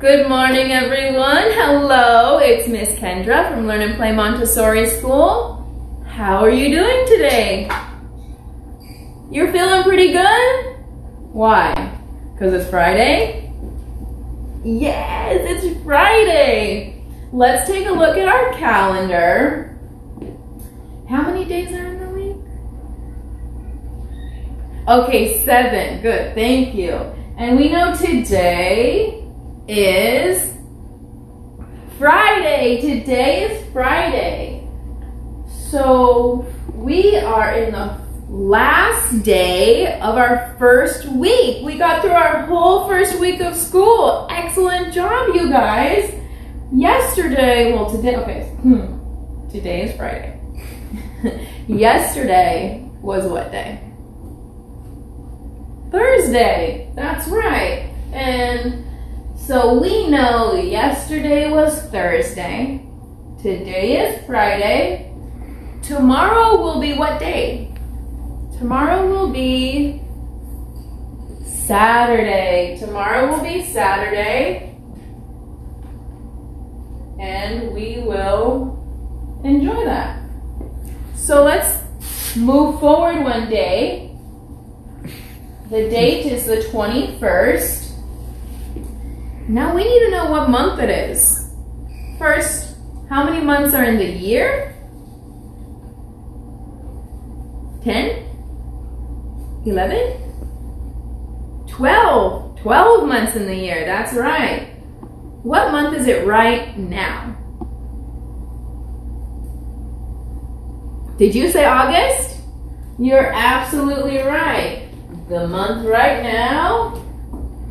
Good morning, everyone. Hello, it's Miss Kendra from Learn and Play Montessori School. How are you doing today? You're feeling pretty good? Why? Because it's Friday? Yes, it's Friday. Let's take a look at our calendar. How many days are in the week? Okay, 7. Good, thank you. And we know today is Friday. Today is Friday. So we are in the last day of our first week. We got through our whole first week of school. Excellent job, you guys. Yesterday, well today, okay, today is Friday. Yesterday was what day? Thursday. That's right. And so we know yesterday was Thursday. Today is Friday. Tomorrow will be what day? Tomorrow will be Saturday. Tomorrow will be Saturday. And we will enjoy that. So let's move forward one day. The date is the 21st. Now we need to know what month it is. First, how many months are in the year? 10? 11? 12. 12 months in the year, that's right. What month is it right now? Did you say August? You're absolutely right. The month right now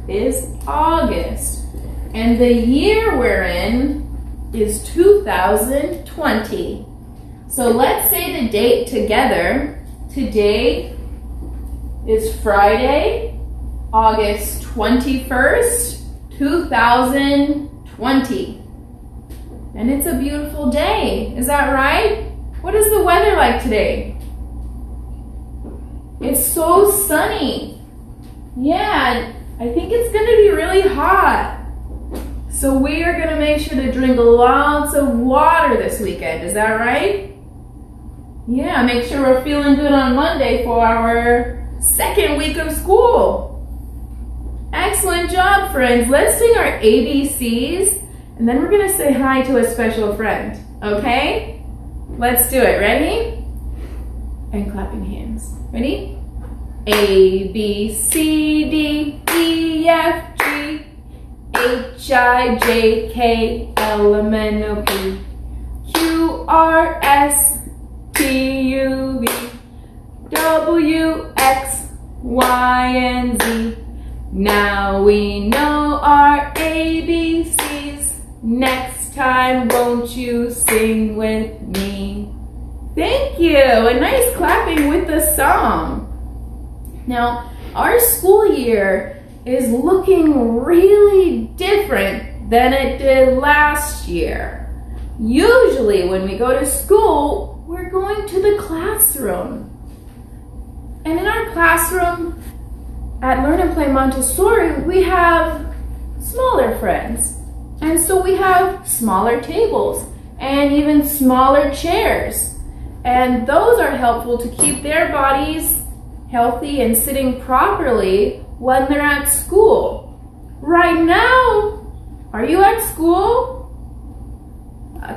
is August. And the year we're in is 2020. So let's say the date together. Today is Friday, August 21st, 2020. And it's a beautiful day. Is that right? What is the weather like today? It's so sunny. Yeah, I think it's going to be really hot. So we are going to make sure to drink lots of water this weekend. Is that right? Yeah, make sure we're feeling good on Monday for our second week of school. Excellent job, friends. Let's sing our ABCs, and then we're going to say hi to a special friend. Okay? Let's do it. Ready? And clapping hands. Ready? A, B, C, D, E, F, G, H, I, J, K, L, M, N, O, P, Q, R, S, T, U, V, W, X, Y, and Z. Now we know our ABCs. Next time, won't you sing with me? Thank you. A nice clapping with the song. Now, our school year is looking really different than it did last year. Usually when we go to school, we're going to the classroom. And in our classroom at Learn and Play Montessori, we have smaller friends. And so we have smaller tables and even smaller chairs. And those are helpful to keep their bodies healthy and sitting properly when they're at school. Right now, are you at school?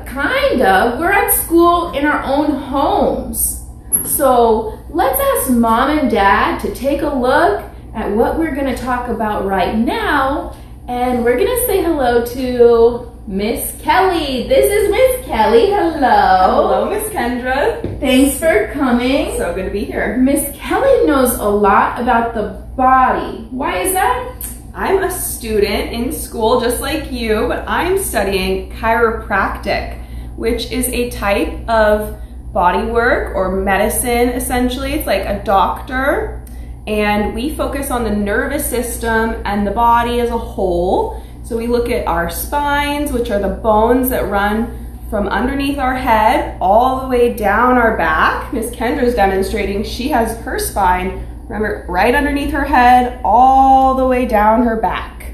Kind of. We're at school in our own homes. So let's ask Mom and Dad to take a look at what we're going to talk about right now. And we're going to say hello to Miss Kelly. This is Miss Kelly. Hello. Hello, Miss Kendra. Thanks for coming. So good to be here. Miss Kelly knows a lot about the body. Why is that? I'm a student in school just like you, but I'm studying chiropractic, which is a type of body work or medicine, essentially. It's like a doctor, and we focus on the nervous system and the body as a whole. So we look at our spines, which are the bones that run from underneath our head all the way down our back. Miss Kendra's demonstrating. She has her spine, remember, right underneath her head, all the way down her back.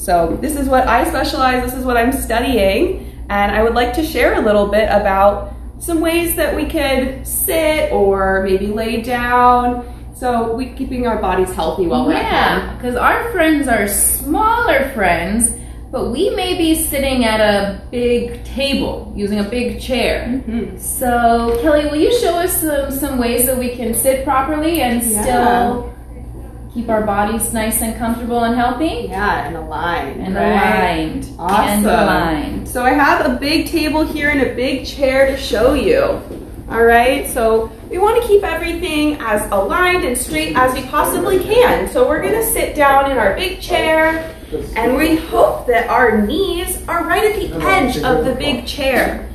So this is what I specialize, this is what I'm studying, and I would like to share a little bit about some ways that we could sit or maybe lay down, so we're keeping our bodies healthy while we're at home. Yeah, because our friends are smaller friends, but we may be sitting at a big table using a big chair. So Kelly, will you show us some ways that we can sit properly and still keep our bodies nice and comfortable and healthy? Yeah, and aligned. And aligned. Awesome. And aligned. So I have a big table here and a big chair to show you. All right, so we want to keep everything as aligned and straight as we possibly can. So we're gonna sit down in our big chair, and we hope that our knees are right at the edge of the big chair.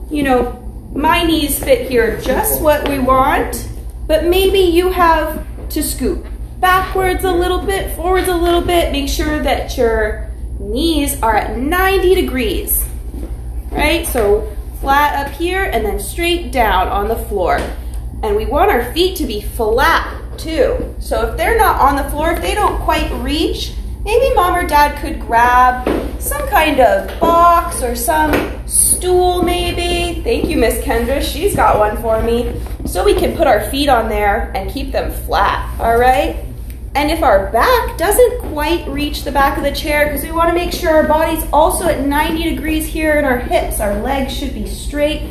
You know, my knees fit here just what we want, but maybe you have to scoot backwards a little bit, forwards a little bit. Make sure that your knees are at 90 degrees, right? So flat up here and then straight down on the floor. And we want our feet to be flat too. So if they're not on the floor, if they don't quite reach, maybe mom or dad could grab some kind of box or some stool maybe. Thank you, Miss Kendra. She's got one for me. So we can put our feet on there and keep them flat, all right? And if our back doesn't quite reach the back of the chair, because we want to make sure our body's also at 90 degrees here in our hips, our legs should be straight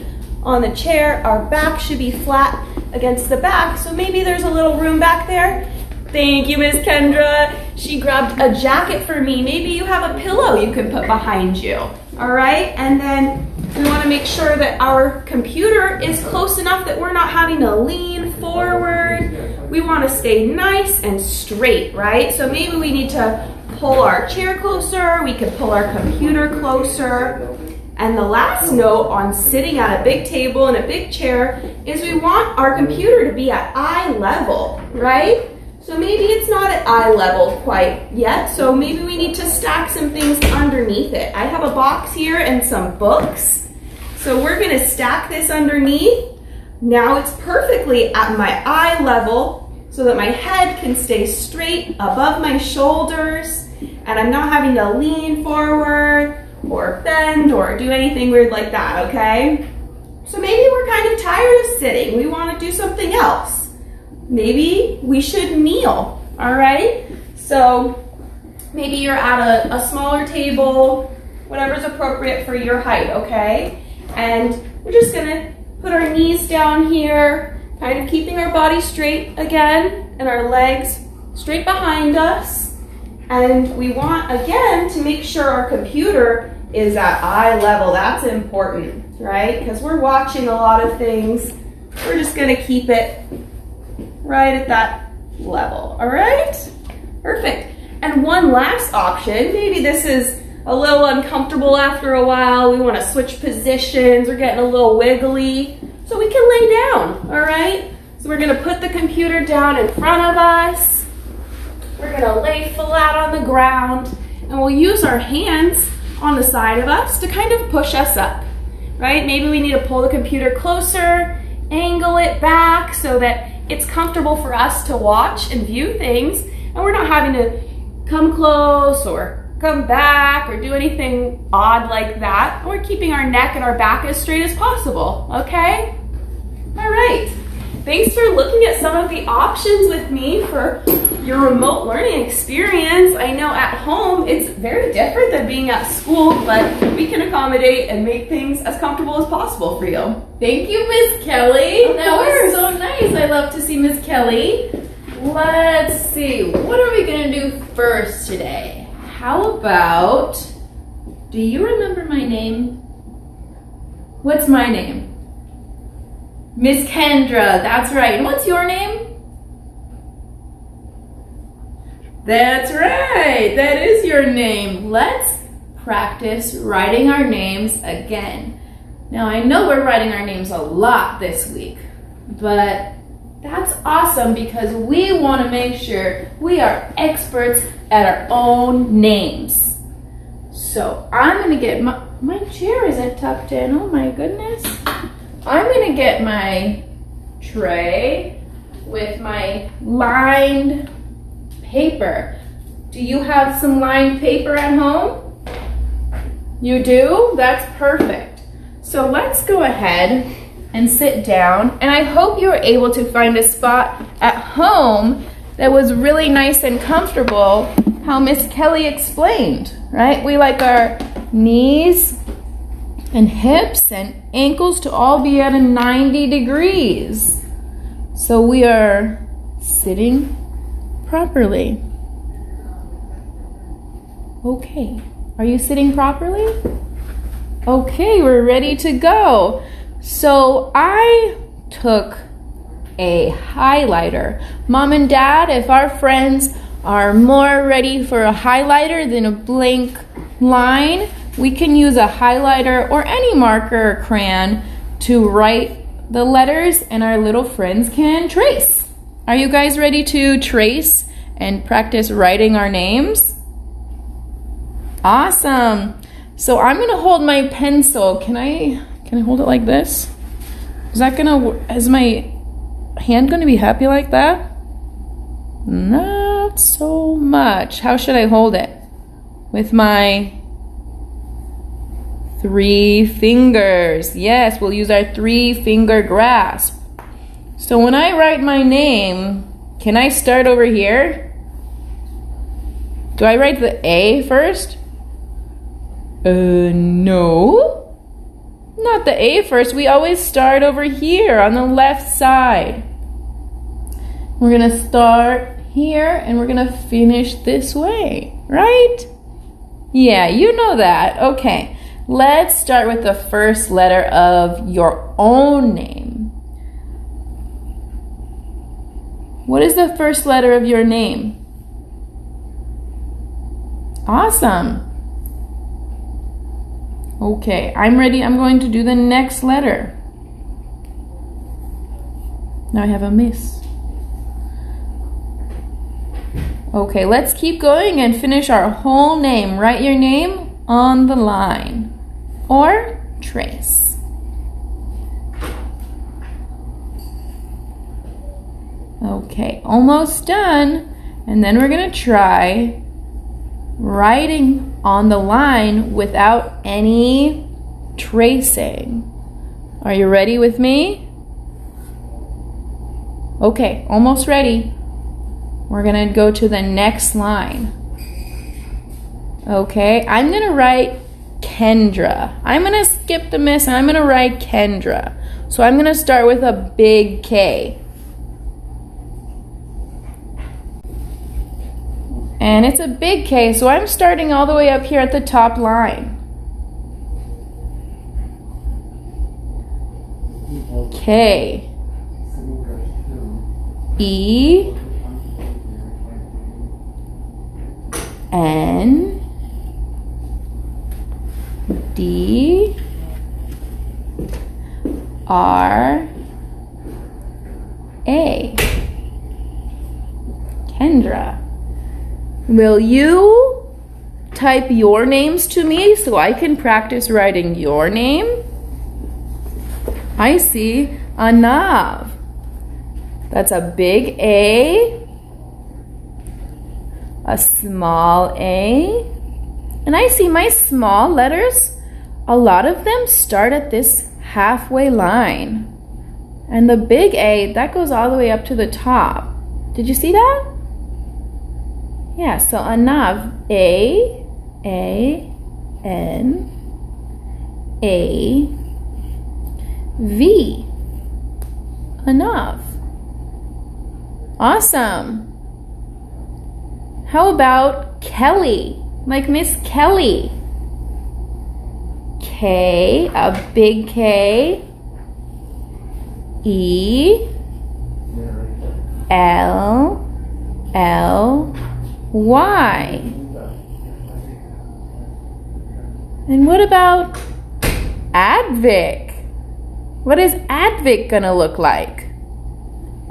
on the chair, our back should be flat against the back, so maybe there's a little room back there. Thank you, Miss Kendra. She grabbed a jacket for me. Maybe you have a pillow you can put behind you, all right? And then we want to make sure that our computer is close enough that we're not having to lean forward. We want to stay nice and straight, right? So maybe we need to pull our chair closer. We can pull our computer closer. And the last note on sitting at a big table and a big chair is we want our computer to be at eye level, right? So maybe it's not at eye level quite yet, so maybe we need to stack some things underneath it. I have a box here and some books. So we're gonna stack this underneath. Now it's perfectly at my eye level so that my head can stay straight above my shoulders and I'm not having to lean forward or bend or do anything weird like that, okay? So maybe we're kind of tired of sitting. We wanna do something else. Maybe we should kneel, all right? So maybe you're at a smaller table, whatever's appropriate for your height, okay? And we're just gonna put our knees down here, kind of keeping our body straight again, and our legs straight behind us. And we want, again, to make sure our computer is at eye level. That's important, right? Because we're watching a lot of things. We're just gonna keep it right at that level, all right? Perfect. And one last option, maybe this is a little uncomfortable after a while, we wanna switch positions, we're getting a little wiggly, so we can lay down, all right? So we're gonna put the computer down in front of us, we're gonna lay flat on the ground, and we'll use our hands on the side of us to kind of push us up, right? Maybe we need to pull the computer closer, angle it back so that it's comfortable for us to watch and view things, and we're not having to come close or come back or do anything odd like that. We're keeping our neck and our back as straight as possible, okay? All right. Thanks for looking at some of the options with me for your remote learning experience. I know at home it's very different than being at school, but we can accommodate and make things as comfortable as possible for you. Thank you, Miss Kelly. That was so nice. I love to see Miss Kelly. Let's see, what are we gonna do first today? How about, do you remember my name? What's my name? Miss Kendra, that's right. And what's your name? That's right, that is your name. Let's practice writing our names again. Now I know we're writing our names a lot this week, but that's awesome because we want to make sure we are experts at our own names. So I'm going to get my chair isn't tucked in, oh my goodness. I'm going to get my tray with my lined paper. Do you have some lined paper at home? You do? That's perfect. So let's go ahead and sit down, and I hope you were able to find a spot at home that was really nice and comfortable, how Miss Kelly explained, right? We like our knees and hips and ankles to all be at a 90 degrees. So we are sitting properly. Okay, are you sitting properly? Okay, we're ready to go. So I took a highlighter. Mom and Dad, if our friends are more ready for a highlighter than a blank line, we can use a highlighter or any marker or crayon to write the letters, and our little friends can trace. Are you guys ready to trace and practice writing our names? Awesome. So I'm gonna hold my pencil. Can I hold it like this? Is my hand gonna be happy like that? Not so much. How should I hold it? With my 3 fingers. Yes, we'll use our 3-finger grasp. So when I write my name, can I start over here? Do I write the A first? No. Not the A first. We always start over here on the left side. We're gonna start here and we're gonna finish this way, right? Yeah, you know that. Okay, let's start with the first letter of your own name. What is the first letter of your name? Awesome. Okay, I'm ready. I'm going to do the next letter. Now I have a miss. Okay, let's keep going and finish our whole name. Write your name on the line or trace. Okay, almost done. And then we're gonna try writing on the line without any tracing. Are you ready with me? Okay, almost ready. We're gonna go to the next line. Okay, I'm gonna write Kendra. I'm gonna skip the miss and I'm gonna write Kendra. So I'm gonna start with a big K. And it's a big K, so I'm starting all the way up here at the top line. K. E. N. D. R. A. Kendra. Will you type your names to me so I can practice writing your name? I see Anav. That's a big A, a small A, and I see my small letters. A lot of them start at this halfway line. And the big A, that goes all the way up to the top. Did you see that? Yeah, so Anav, A, N, A, V. Anav. Awesome. How about Kelly? Like Miss Kelly. K, a big K. E, L, Y. And what about Advic? What is Advic gonna look like?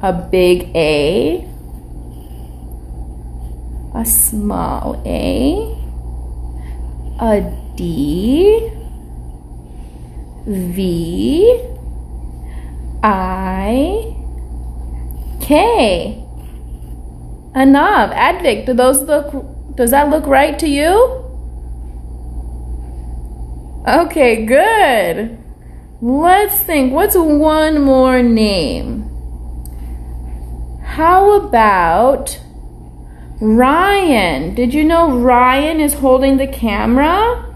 A big A, a small A, D, V, I, K. Anav, Advic, do those look Does that look right to you? Okay, good. Let's think, what's one more name? How about Ryan? Did you know Ryan is holding the camera?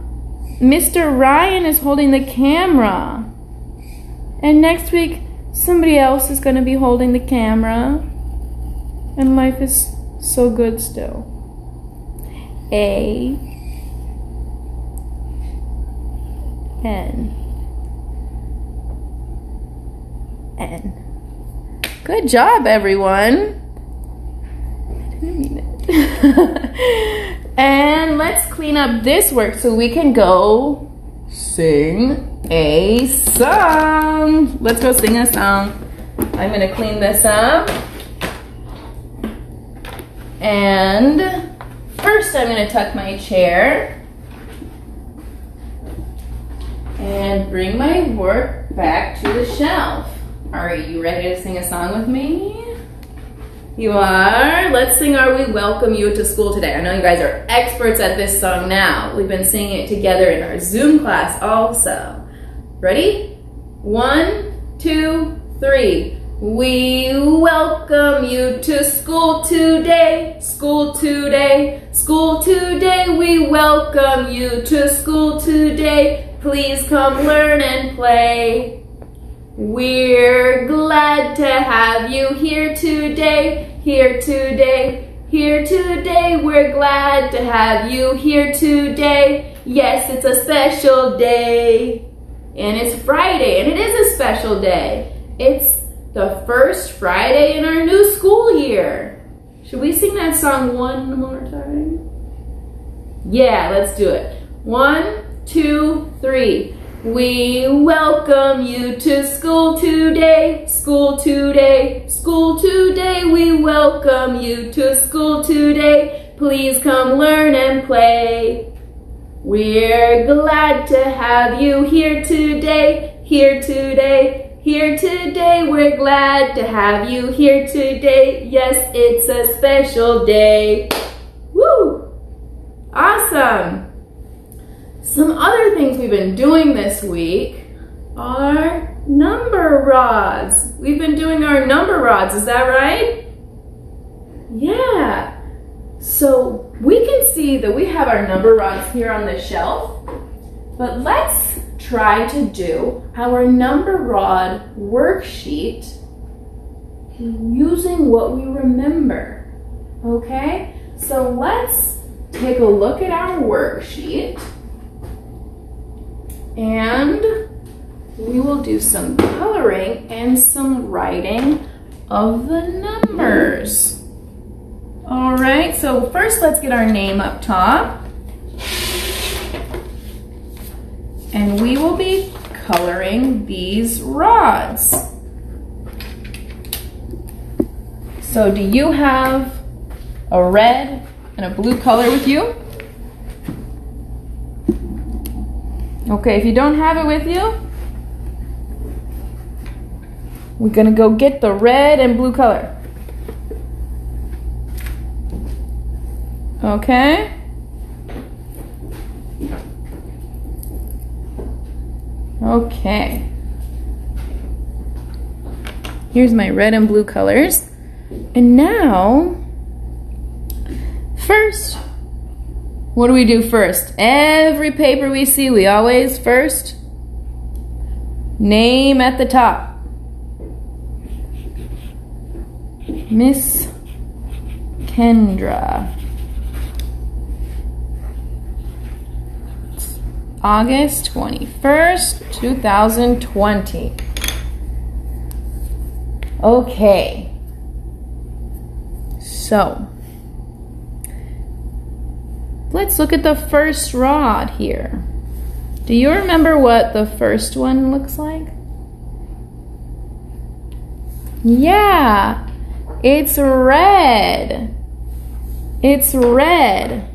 Mr. Ryan is holding the camera. And next week, somebody else is going to be holding the camera. And life is so good still. A N. Good job, everyone. I didn't mean it. And let's clean up this work so we can go sing a song. Let's go sing a song. I'm gonna clean this up. And first I'm gonna tuck my chair and bring my work back to the shelf. Are you ready to sing a song with me? You are? Let's sing Are We Welcome You to School Today. I know you guys are experts at this song now. We've been singing it together in our Zoom class also. Ready? 1, 2, 3. We welcome you to school today, school today, school today. We welcome you to school today. Please come learn and play. We're glad to have you here today, here today, here today. We're glad to have you here today. Yes, it's a special day. And it's Friday, and it is a special day. It's the first Friday in our new school year. Should we sing that song one more time? Yeah, let's do it. 1, 2, 3. We welcome you to school today, school today, school today. We welcome you to school today. Please come learn and play. We're glad to have you here today, here today, here today. We're glad to have you here today. Yes, it's a special day. Woo! Awesome! Some other things we've been doing this week are number rods. We've been doing our number rods, is that right? Yeah. So we can see that we have our number rods here on the shelf, but let's try to do our number rod worksheet using what we remember, okay? So let's take a look at our worksheet. And we will do some coloring and some writing of the numbers. All right, so first let's get our name up top. And we will be coloring these rods. So do you have a red and a blue color with you? Okay, if you don't have it with you, we're gonna go get the red and blue color. Okay? Okay. Here's my red and blue colors. And now, first, what do we do first? Every paper we see, we always first name at the top. Miss Kendra. It's August 21st, 2020. Okay. So, let's look at the first rod here. Do you remember what the first one looks like? Yeah, it's red. It's red.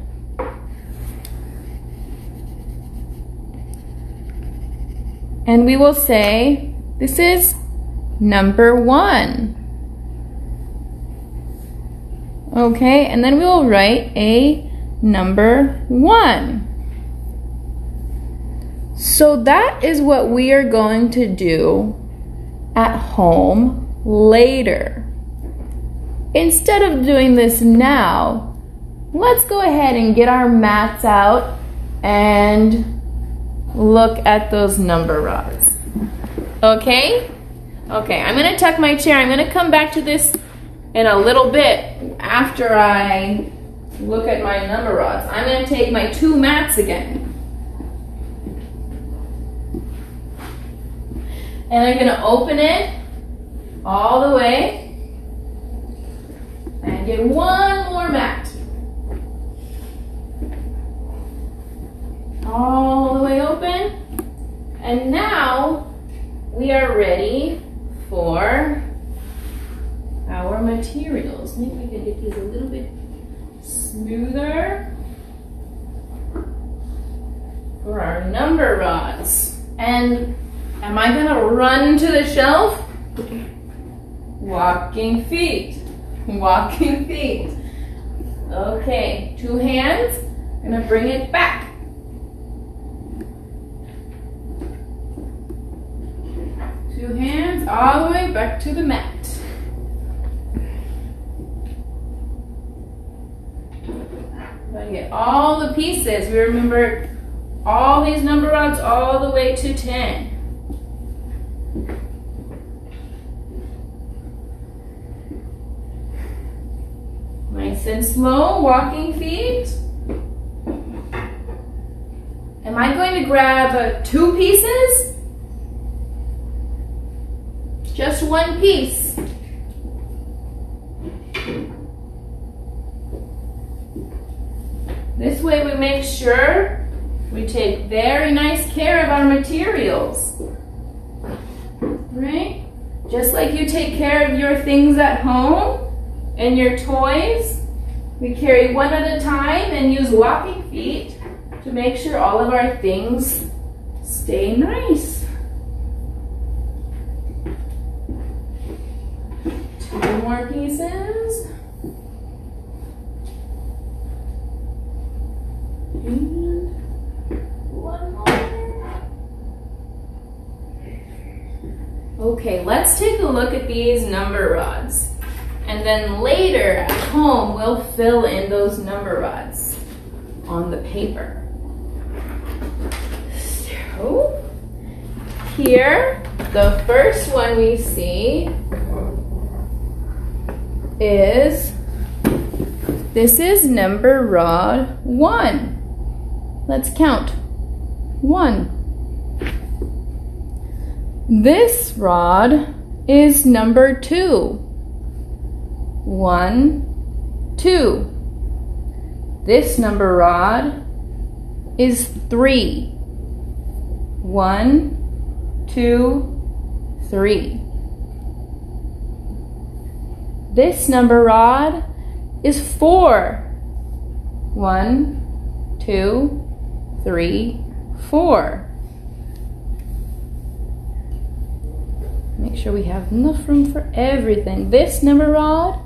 And we will say, this is number 1. Okay, and then we will write a number 1. So that is what we are going to do at home later. Instead of doing this now, let's go ahead and get our mats out and look at those number rods. Okay? Okay, I'm gonna tuck my chair. I'm gonna come back to this in a little bit after I look at my number rods. I'm gonna take my 2 mats again. And I'm gonna open it all the way and get 1 more mat. All the way open. And now we are ready for our materials. Maybe we can get these a little bit smoother for our number rods. And am I gonna run to the shelf? Walking feet. Walking feet. Okay, 2 hands. I'm gonna bring it back. 2 hands all the way back to the mat. I'm gonna get all the pieces. We remember all these number rods all the way to 10. Nice and slow, walking feet. Am I going to grab 2 pieces? Just 1 piece. This way we make sure we take very nice care of our materials. Right? Just like you take care of your things at home and your toys, we carry 1 at a time and use walking feet to make sure all of our things stay nice. 2 more pieces. And 1 more. Okay, let's take a look at these number rods. And then later at home, we'll fill in those number rods on the paper. So, here, the first one we see is, this is number rod 1. Let's count. 1. This rod is number 2. 1, 2. This number rod is 3. 1, 2, 3. This number rod is 4. 1, 2, 3, 4. Make sure we have enough room for everything. This number rod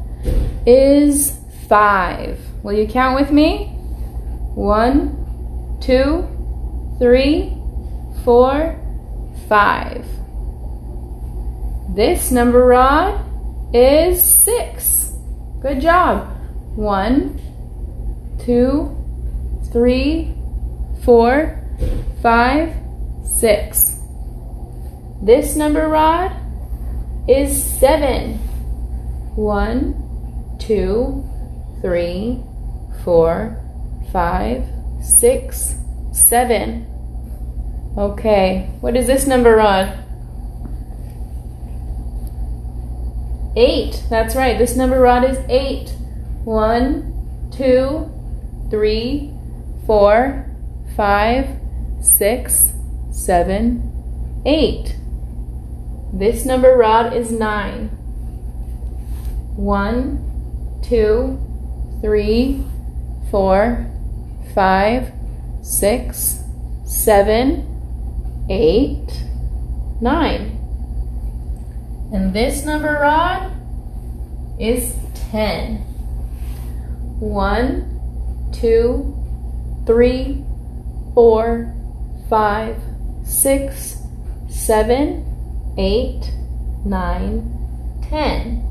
is 5. Will you count with me? 1, 2, 3, 4, 5. This number rod is 6. Good job. 1, 2, 3, 4, 5, 6. This number rod is 7. 1, 2, 3, 4, 5, 6, 7. Okay, what is this number rod? 8. That's right, this number rod is 8. 1, 2, 3, 4, 5, 6, 7, 8. This number rod is 9. 1, 2, 3, 4, 5, 6, 7, 8, 9. And this number rod is 10. 1, 2, 3, 4, 5, 6, 7, 8, 9, 10.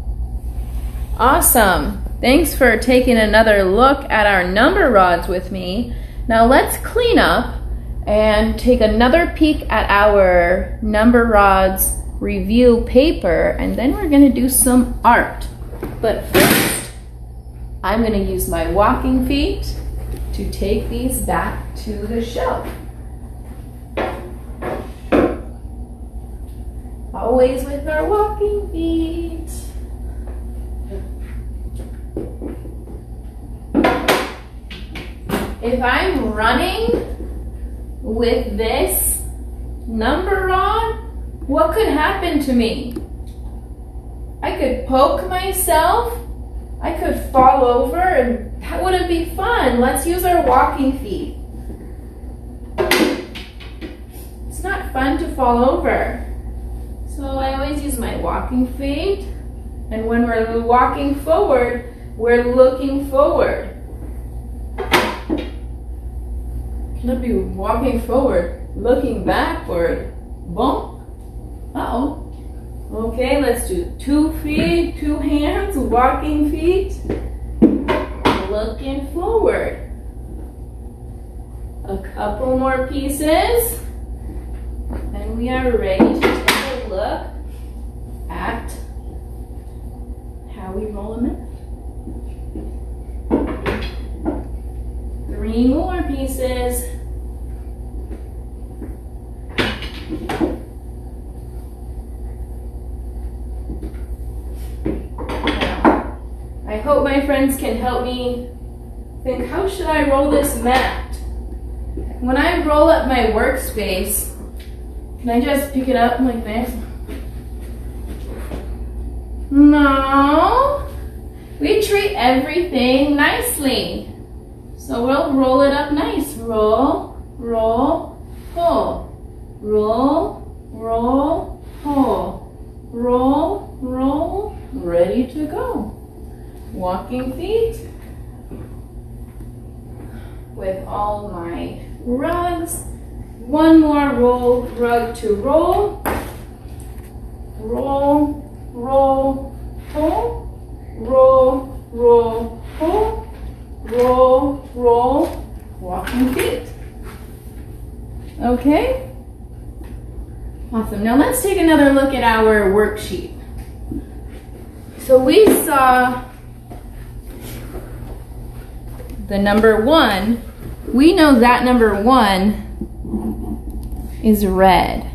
Awesome. Thanks for taking another look at our number rods with me. Now let's clean up and take another peek at our number rods review paper, and then we're going to do some art. But first, I'm going to use my walking feet to take these back to the shelf. Always with our walking feet. If I'm running with this number rod, what could happen to me? I could poke myself, I could fall over, and that wouldn't be fun. Let's use our walking feet. It's not fun to fall over. So I always use my walking feet, and when we're walking forward, we're looking forward. Cannot be walking forward, looking backward. Bump. Uh-oh. Okay, let's do 2 feet, 2 hands, walking feet, looking forward. A couple more pieces, and we are ready to take a look at how we roll a mat. 3 more pieces. I hope my friends can help me think, how should I roll this mat? When I roll up my workspace, can I just pick it up like this? No. We treat everything nicely. So we'll roll it up nice. Roll, roll, pull. Roll, roll, pull. Roll, roll, ready to go. Walking feet with all my rugs. One more rug to roll. Roll, roll, pull. Roll, roll, pull. Roll, roll, walking feet. Okay? Awesome. Now let's take another look at our worksheet. So we saw the number 1. We know that number 1 is red.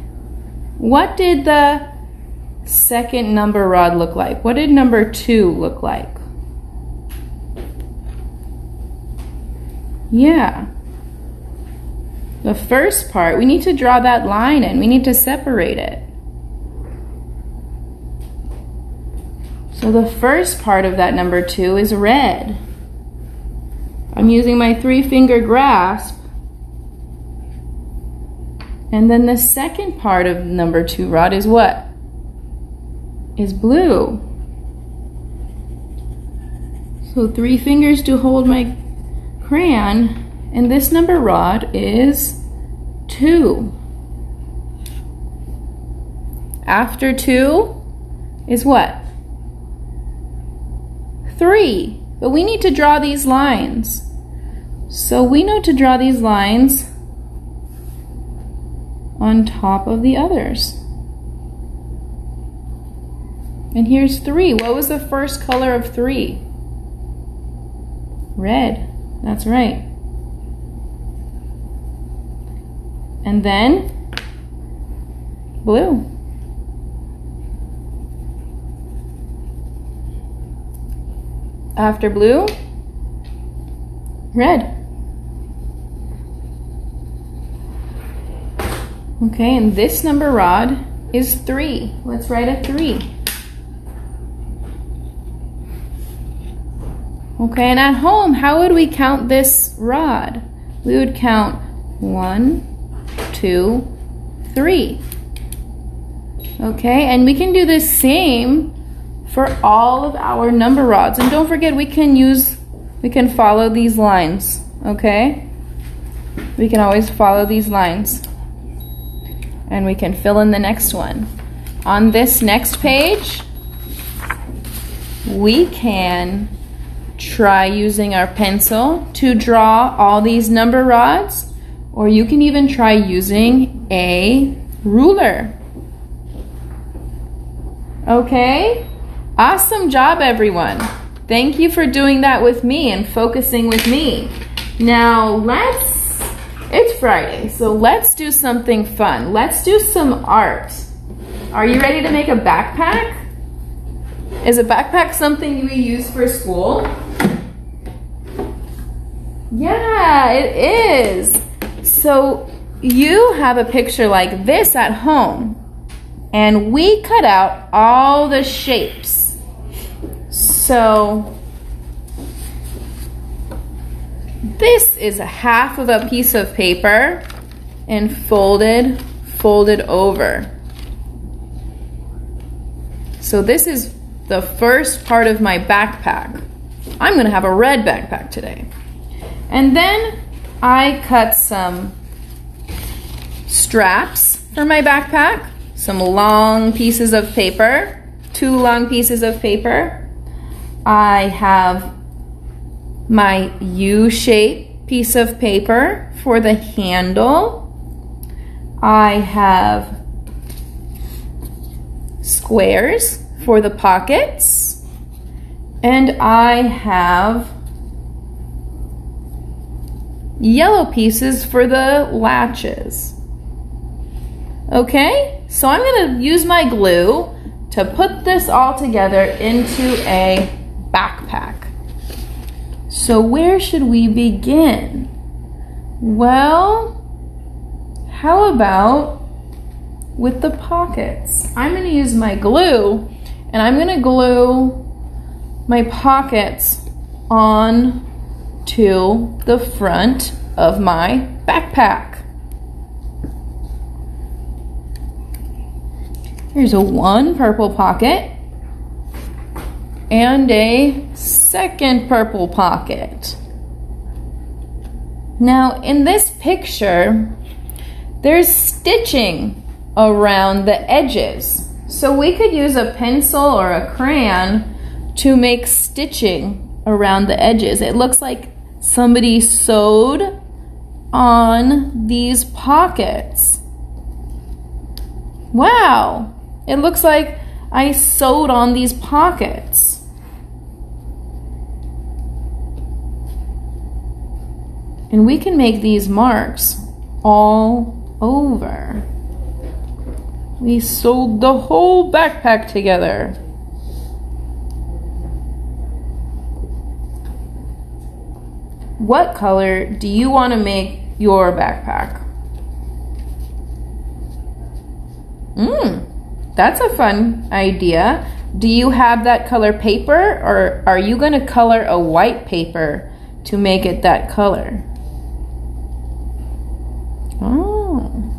What did the second number rod look like? What did number 2 look like? Yeah. The first part, we need to draw that line in. We need to separate it. So the first part of that number 2 is red. I'm using my 3-finger grasp. And then the second part of number 2 rod is what? Is blue. So 3 fingers to hold my crayon, and this number rod is 2. After 2 is what? 3. But we need to draw these lines. So we know to draw these lines on top of the others. And here's 3. What was the first color of 3? Red. That's right. And then blue. After blue, red. Okay, and this number rod is 3. Let's write a 3. Okay, and at home, how would we count this rod? We would count 1, 2, 3. Okay, and we can do the same for all of our number rods. And don't forget, we can use we can follow these lines, okay? We can always follow these lines. And we can fill in the next one. On this next page, we can try using our pencil to draw all these number rods, or you can even try using a ruler. Okay? Awesome job, everyone. Thank you for doing that with me and focusing with me. Now it's Friday, so let's do something fun. Let's do some art. Are you ready to make a backpack? Is a backpack something you use for school? Yeah, it is. So you have a picture like this at home, and we cut out all the shapes. So this is half of a piece of paper and folded over. So this is the first part of my backpack. I'm gonna have a red backpack today. And then I cut some straps for my backpack, some long pieces of paper, 2 long pieces of paper. I have my U-shaped piece of paper for the handle. I have squares for the pockets, and I have yellow pieces for the latches. Okay, so I'm gonna use my glue to put this all together into a backpack. So where should we begin? Well, how about with the pockets? I'm gonna use my glue, and I'm gonna glue my pockets on to the front of my backpack. Here's one purple pocket and a second purple pocket. Now in this picture, there's stitching around the edges. So we could use a pencil or a crayon to make stitching around the edges. It looks like somebody sewed on these pockets. Wow, it looks like I sewed on these pockets. And we can make these marks all over. We sewed the whole backpack together. What color do you want to make your backpack? That's a fun idea. Do you have that color paper, or are you going to color a white paper to make it that color? Oh,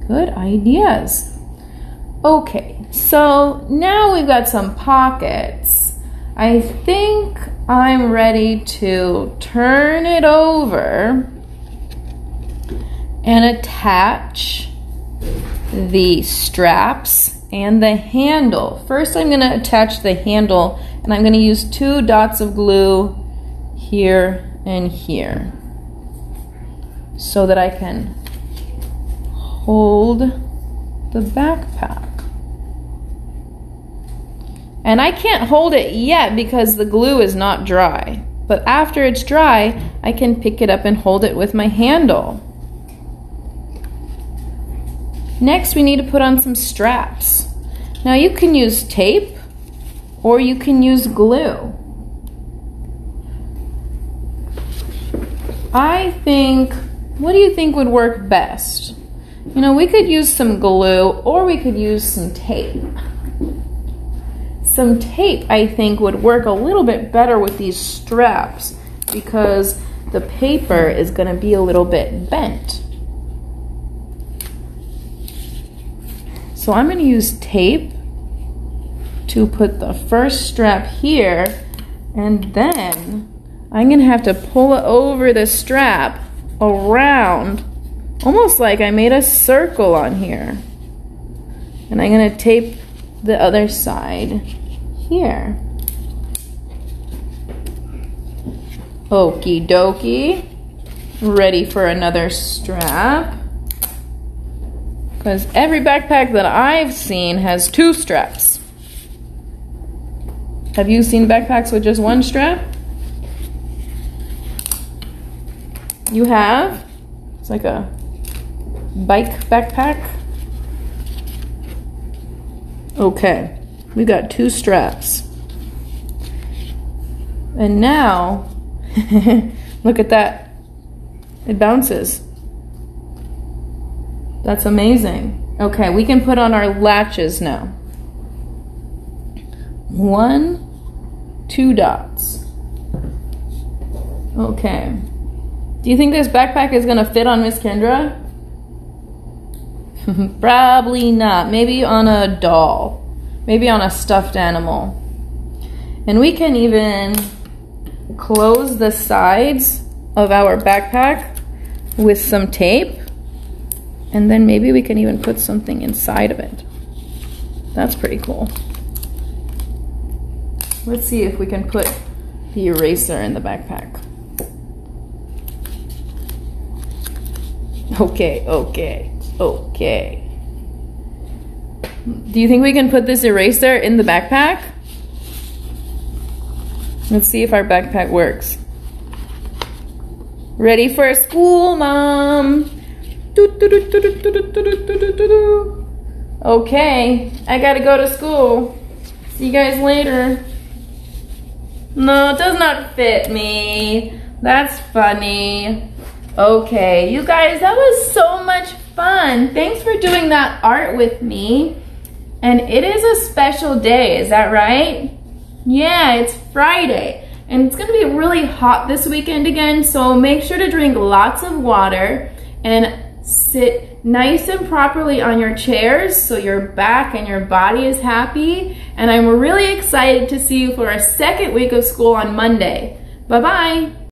good ideas. Okay, so now we've got some pockets. I think I'm ready to turn it over and attach the straps and the handle. First, I'm going to attach the handle, and I'm going to use 2 dots of glue here and here so that I can hold the backpack. And I can't hold it yet because the glue is not dry. But after it's dry, I can pick it up and hold it with my handle. Next, we need to put on some straps. Now you can use tape or you can use glue. What do you think would work best? You know, we could use some glue or we could use some tape. Some tape, I think, would work a little bit better with these straps because the paper is going to be a little bit bent. So I'm going to use tape to put the first strap here, and then I'm gonna have to pull it over the strap around, almost like I made a circle on here. And I'm gonna tape the other side here. Okie dokie. Ready for another strap. Because every backpack that I've seen has 2 straps. Have you seen backpacks with just 1 strap? You have? It's like a bike backpack. Okay, we got 2 straps. And now, look at that. It bounces. That's amazing. Okay, we can put on our latches now. 1, 2 dots. Okay. Do you think this backpack is gonna fit on Miss Kendra? Probably not. Maybe on a doll. Maybe on a stuffed animal. And we can even close the sides of our backpack with some tape. And then maybe we can even put something inside of it. That's pretty cool. Let's see if we can put the eraser in the backpack. Okay, okay, okay. Do you think we can put this eraser in the backpack? Let's see if our backpack works. Ready for school, Mom? Okay, I gotta go to school. See you guys later. No, it does not fit me. That's funny. Okay, you guys, that was so much fun. Thanks for doing that art with me. And it is a special day, is that right? Yeah, it's Friday. And it's gonna be really hot this weekend again, so make sure to drink lots of water and sit nice and properly on your chairs so your back and your body is happy. And I'm really excited to see you for our second week of school on Monday. Bye-bye.